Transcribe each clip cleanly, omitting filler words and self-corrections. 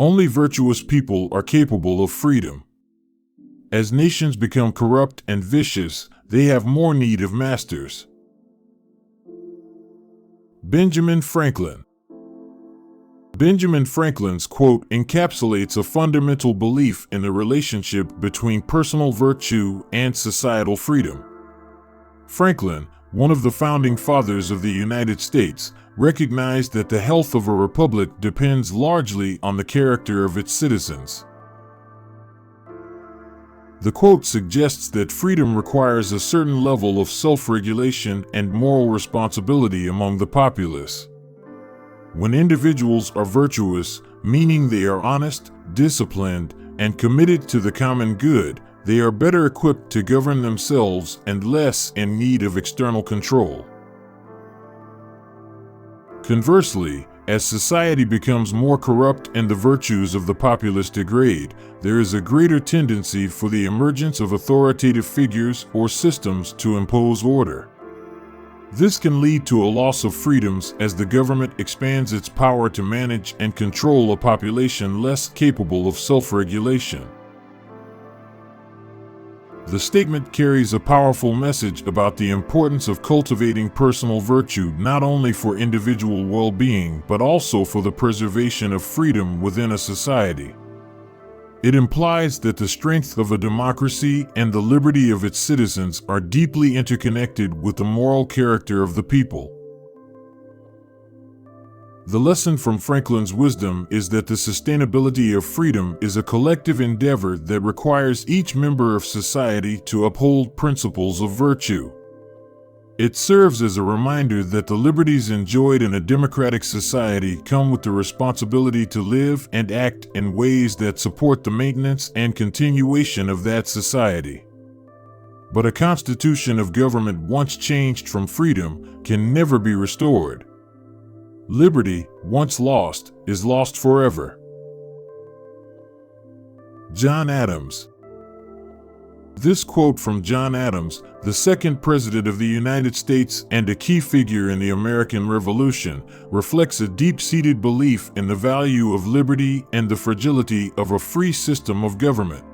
Only virtuous people are capable of freedom. As nations become corrupt and vicious, they have more need of masters. Benjamin Franklin. Benjamin Franklin's quote encapsulates a fundamental belief in the relationship between personal virtue and societal freedom. Franklin, one of the founding fathers of the United States, recognized that the health of a republic depends largely on the character of its citizens. The quote suggests that freedom requires a certain level of self-regulation and moral responsibility among the populace. When individuals are virtuous, meaning they are honest, disciplined, and committed to the common good, they are better equipped to govern themselves and less in need of external control. Conversely, as society becomes more corrupt and the virtues of the populace degrade, there is a greater tendency for the emergence of authoritative figures or systems to impose order. This can lead to a loss of freedoms as the government expands its power to manage and control a population less capable of self-regulation. The statement carries a powerful message about the importance of cultivating personal virtue not only for individual well-being but also for the preservation of freedom within a society. It implies that the strength of a democracy and the liberty of its citizens are deeply interconnected with the moral character of the people. The lesson from Franklin's wisdom is that the sustainability of freedom is a collective endeavor that requires each member of society to uphold principles of virtue. It serves as a reminder that the liberties enjoyed in a democratic society come with the responsibility to live and act in ways that support the maintenance and continuation of that society. But a constitution of government once changed from freedom can never be restored. Liberty, once lost, is lost forever. John Adams. This quote from John Adams, the second president of the United States and a key figure in the American Revolution, reflects a deep-seated belief in the value of liberty and the fragility of a free system of government.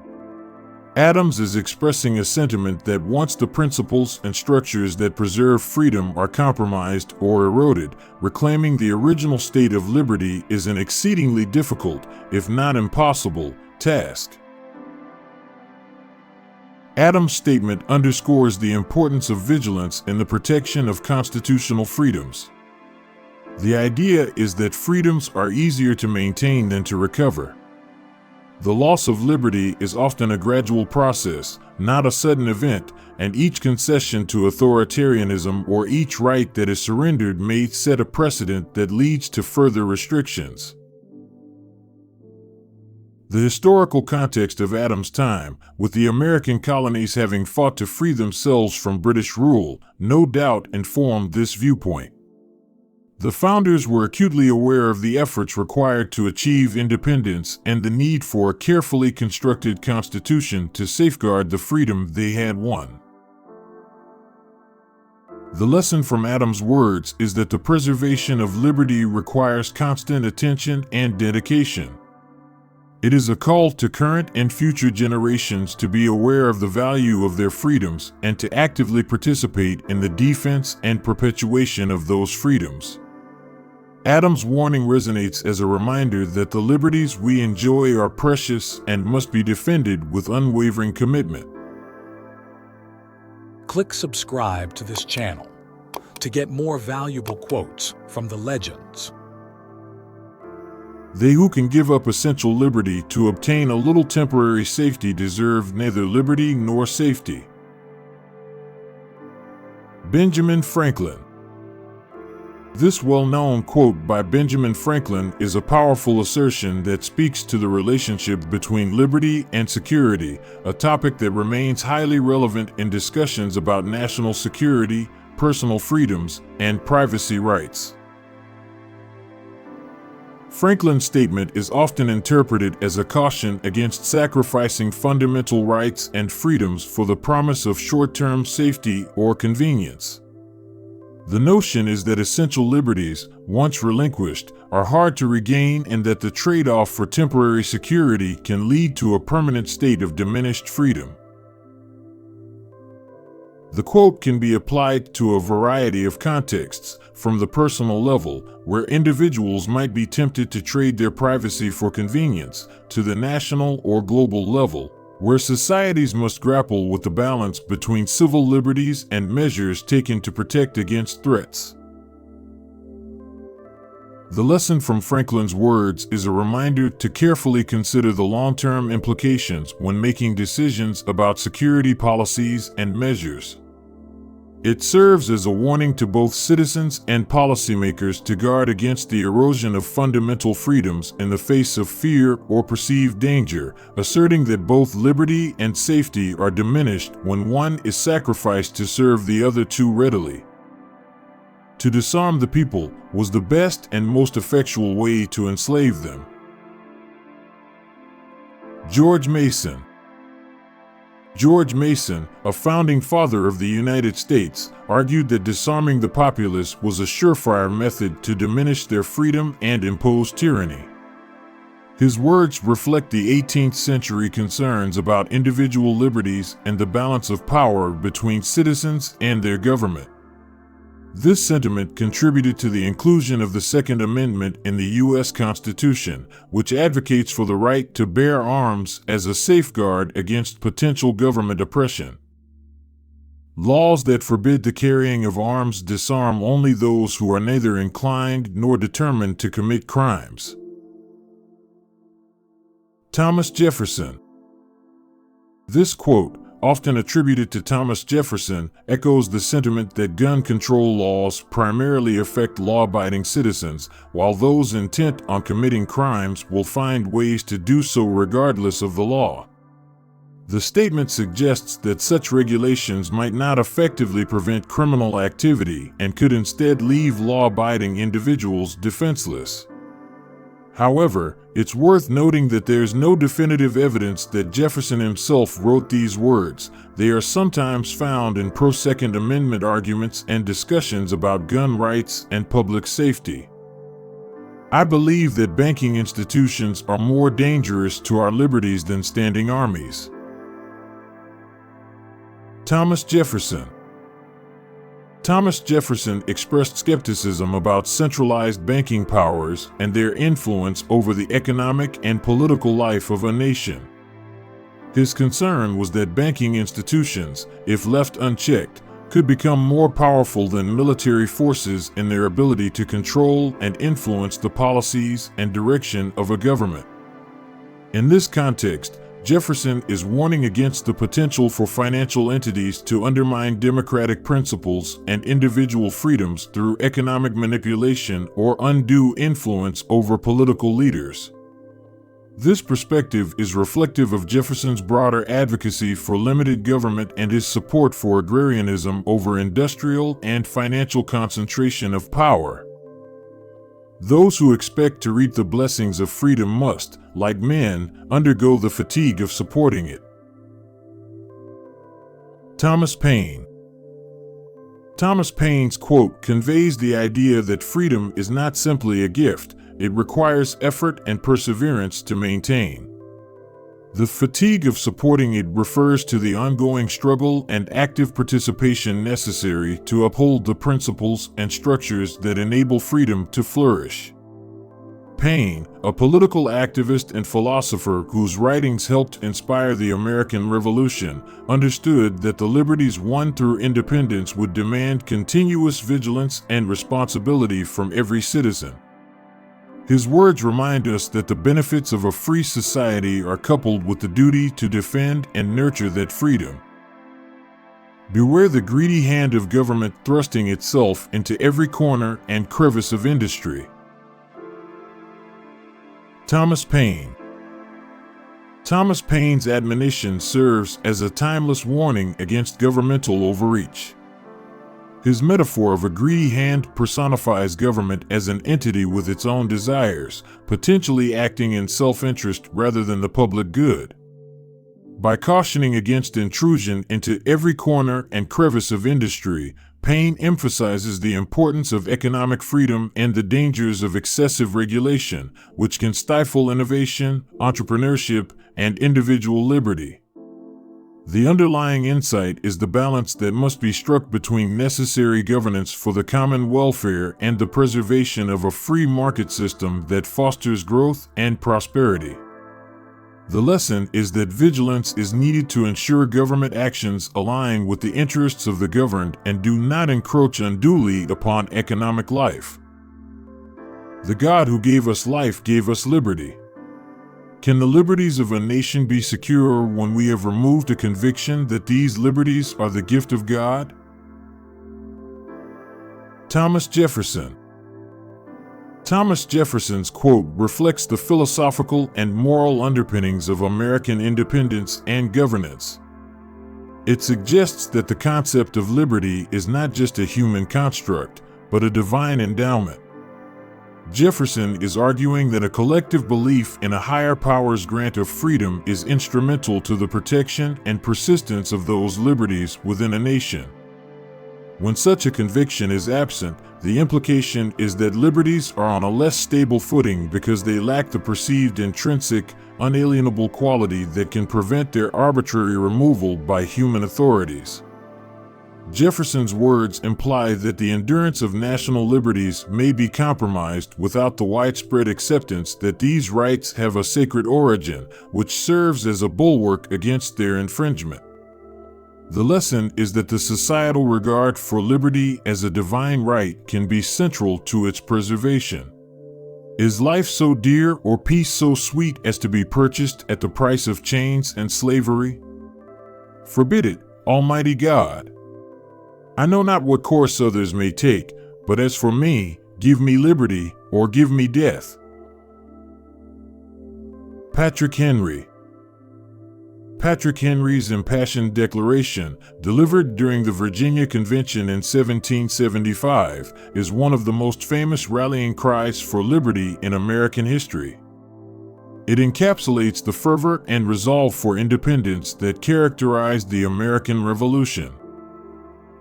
Adams is expressing a sentiment that once the principles and structures that preserve freedom are compromised or eroded, reclaiming the original state of liberty is an exceedingly difficult, if not impossible, task. Adams' statement underscores the importance of vigilance in the protection of constitutional freedoms. The idea is that freedoms are easier to maintain than to recover. The loss of liberty is often a gradual process, not a sudden event, and each concession to authoritarianism or each right that is surrendered may set a precedent that leads to further restrictions. The historical context of Adams' time, with the American colonies having fought to free themselves from British rule, no doubt informed this viewpoint. The founders were acutely aware of the efforts required to achieve independence and the need for a carefully constructed constitution to safeguard the freedom they had won. The lesson from Adams' words is that the preservation of liberty requires constant attention and dedication. It is a call to current and future generations to be aware of the value of their freedoms and to actively participate in the defense and perpetuation of those freedoms. Adams' warning resonates as a reminder that the liberties we enjoy are precious and must be defended with unwavering commitment. Click subscribe to this channel to get more valuable quotes from the legends. They who can give up essential liberty to obtain a little temporary safety deserve neither liberty nor safety. Benjamin Franklin. This well-known quote by Benjamin Franklin is a powerful assertion that speaks to the relationship between liberty and security, a topic that remains highly relevant in discussions about national security, personal freedoms, and privacy rights. Franklin's statement is often interpreted as a caution against sacrificing fundamental rights and freedoms for the promise of short-term safety or convenience. The notion is that essential liberties, once relinquished, are hard to regain and that the trade-off for temporary security can lead to a permanent state of diminished freedom. The quote can be applied to a variety of contexts, from the personal level, where individuals might be tempted to trade their privacy for convenience, to the national or global level, where societies must grapple with the balance between civil liberties and measures taken to protect against threats. The lesson from Franklin's words is a reminder to carefully consider the long-term implications when making decisions about security policies and measures. It serves as a warning to both citizens and policymakers to guard against the erosion of fundamental freedoms in the face of fear or perceived danger, asserting that both liberty and safety are diminished when one is sacrificed to serve the other too readily. To disarm the people was the best and most effectual way to enslave them. George Mason. George Mason, a founding father of the United States, argued that disarming the populace was a surefire method to diminish their freedom and impose tyranny. His words reflect the 18th century concerns about individual liberties and the balance of power between citizens and their government. This sentiment contributed to the inclusion of the Second Amendment in the U.S. Constitution, which advocates for the right to bear arms as a safeguard against potential government oppression. Laws that forbid the carrying of arms disarm only those who are neither inclined nor determined to commit crimes. Thomas Jefferson. This quote, often attributed to Thomas Jefferson, echoes the sentiment that gun control laws primarily affect law-abiding citizens, while those intent on committing crimes will find ways to do so regardless of the law. The statement suggests that such regulations might not effectively prevent criminal activity and could instead leave law-abiding individuals defenseless. However, it's worth noting that there's no definitive evidence that Jefferson himself wrote these words. They are sometimes found in pro-Second Amendment arguments and discussions about gun rights and public safety. I believe that banking institutions are more dangerous to our liberties than standing armies. Thomas Jefferson. Thomas Jefferson expressed skepticism about centralized banking powers and their influence over the economic and political life of a nation. His concern was that banking institutions, if left unchecked, could become more powerful than military forces in their ability to control and influence the policies and direction of a government. In this context, Jefferson is warning against the potential for financial entities to undermine democratic principles and individual freedoms through economic manipulation or undue influence over political leaders. This perspective is reflective of Jefferson's broader advocacy for limited government and his support for agrarianism over industrial and financial concentration of power. Those who expect to reap the blessings of freedom must, like men, undergo the fatigue of supporting it. Thomas Paine. Thomas Paine's quote conveys the idea that freedom is not simply a gift, it requires effort and perseverance to maintain. The fatigue of supporting it refers to the ongoing struggle and active participation necessary to uphold the principles and structures that enable freedom to flourish. Paine, a political activist and philosopher whose writings helped inspire the American Revolution, understood that the liberties won through independence would demand continuous vigilance and responsibility from every citizen. His words remind us that the benefits of a free society are coupled with the duty to defend and nurture that freedom. Beware the greedy hand of government thrusting itself into every corner and crevice of industry. Thomas Paine. Thomas Paine's admonition serves as a timeless warning against governmental overreach. His metaphor of a greedy hand personifies government as an entity with its own desires, potentially acting in self-interest rather than the public good. By cautioning against intrusion into every corner and crevice of industry, Paine emphasizes the importance of economic freedom and the dangers of excessive regulation, which can stifle innovation, entrepreneurship, and individual liberty. The underlying insight is the balance that must be struck between necessary governance for the common welfare and the preservation of a free market system that fosters growth and prosperity. The lesson is that vigilance is needed to ensure government actions align with the interests of the governed and do not encroach unduly upon economic life. The God who gave us life gave us liberty. Can the liberties of a nation be secure when we have removed a conviction that these liberties are the gift of God? Thomas Jefferson. Thomas Jefferson's quote reflects the philosophical and moral underpinnings of American independence and governance. It suggests that the concept of liberty is not just a human construct, but a divine endowment. Jefferson is arguing that a collective belief in a higher power's grant of freedom is instrumental to the protection and persistence of those liberties within a nation. When such a conviction is absent, the implication is that liberties are on a less stable footing because they lack the perceived intrinsic, unalienable quality that can prevent their arbitrary removal by human authorities. Jefferson's words imply that the endurance of national liberties may be compromised without the widespread acceptance that these rights have a sacred origin, which serves as a bulwark against their infringement. The lesson is that the societal regard for liberty as a divine right can be central to its preservation. Is life so dear or peace so sweet as to be purchased at the price of chains and slavery? Forbid it, Almighty God. I know not what course others may take, but as for me, give me liberty or give me death. Patrick Henry. Patrick Henry's impassioned declaration, delivered during the Virginia Convention in 1775, is one of the most famous rallying cries for liberty in American history. It encapsulates the fervor and resolve for independence that characterized the American Revolution.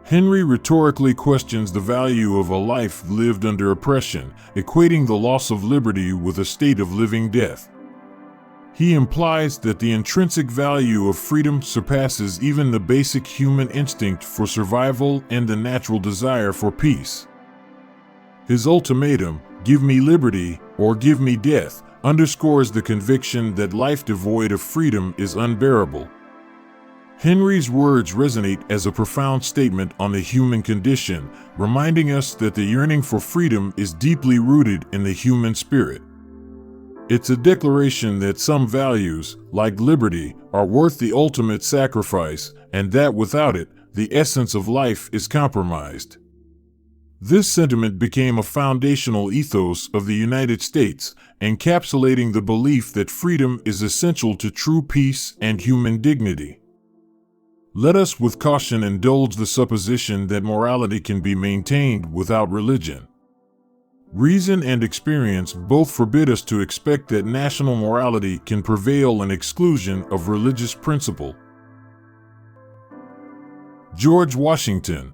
Henry rhetorically questions the value of a life lived under oppression, equating the loss of liberty with a state of living death. He implies that the intrinsic value of freedom surpasses even the basic human instinct for survival and the natural desire for peace. His ultimatum, "Give me liberty or give me death," underscores the conviction that life devoid of freedom is unbearable. Henry's words resonate as a profound statement on the human condition, reminding us that the yearning for freedom is deeply rooted in the human spirit. It's a declaration that some values, like liberty, are worth the ultimate sacrifice, and that without it, the essence of life is compromised. This sentiment became a foundational ethos of the United States, encapsulating the belief that freedom is essential to true peace and human dignity. Let us with caution indulge the supposition that morality can be maintained without religion. Reason and experience both forbid us to expect that national morality can prevail in exclusion of religious principle. George Washington.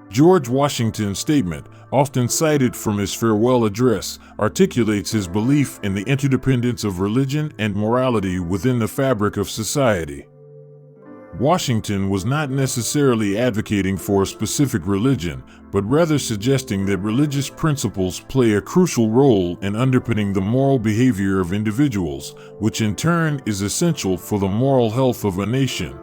George Washington's statement, often cited from his farewell address, articulates his belief in the interdependence of religion and morality within the fabric of society. Washington was not necessarily advocating for a specific religion, but rather suggesting that religious principles play a crucial role in underpinning the moral behavior of individuals, which in turn is essential for the moral health of a nation.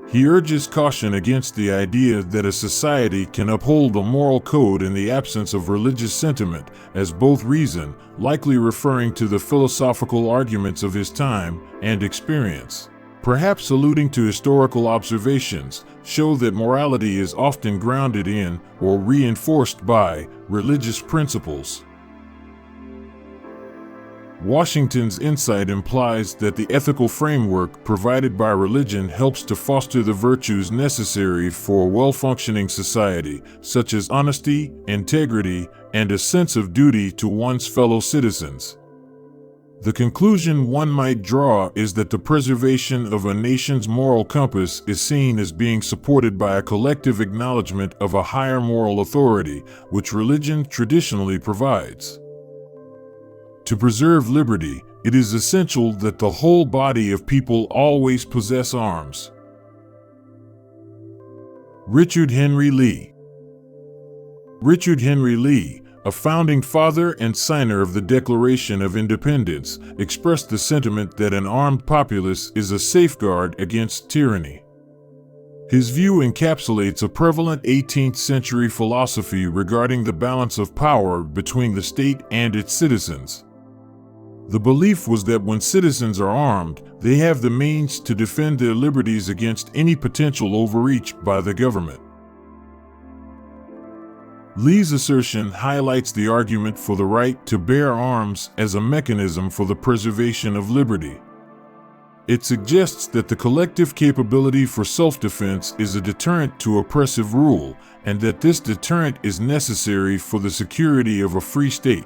He urges caution against the idea that a society can uphold the moral code in the absence of religious sentiment, as both reason, likely referring to the philosophical arguments of his time, and experience, perhaps alluding to historical observations, show that morality is often grounded in, or reinforced by, religious principles. Washington's insight implies that the ethical framework provided by religion helps to foster the virtues necessary for a well-functioning society, such as honesty, integrity, and a sense of duty to one's fellow citizens. The conclusion one might draw is that the preservation of a nation's moral compass is seen as being supported by a collective acknowledgement of a higher moral authority, which religion traditionally provides. To preserve liberty, it is essential that the whole body of people always possess arms. Richard Henry Lee. Richard Henry Lee, a founding father and signer of the Declaration of Independence, expressed the sentiment that an armed populace is a safeguard against tyranny. His view encapsulates a prevalent 18th century philosophy regarding the balance of power between the state and its citizens. The belief was that when citizens are armed, they have the means to defend their liberties against any potential overreach by the government. Lee's assertion highlights the argument for the right to bear arms as a mechanism for the preservation of liberty. It suggests that the collective capability for self-defense is a deterrent to oppressive rule, and that this deterrent is necessary for the security of a free state.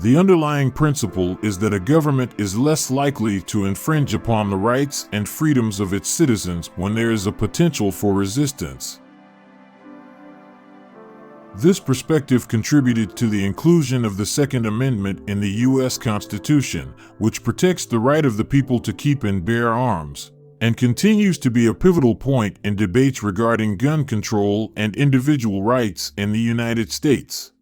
The underlying principle is that a government is less likely to infringe upon the rights and freedoms of its citizens when there is a potential for resistance. This perspective contributed to the inclusion of the Second Amendment in the U.S. Constitution, which protects the right of the people to keep and bear arms, and continues to be a pivotal point in debates regarding gun control and individual rights in the United States.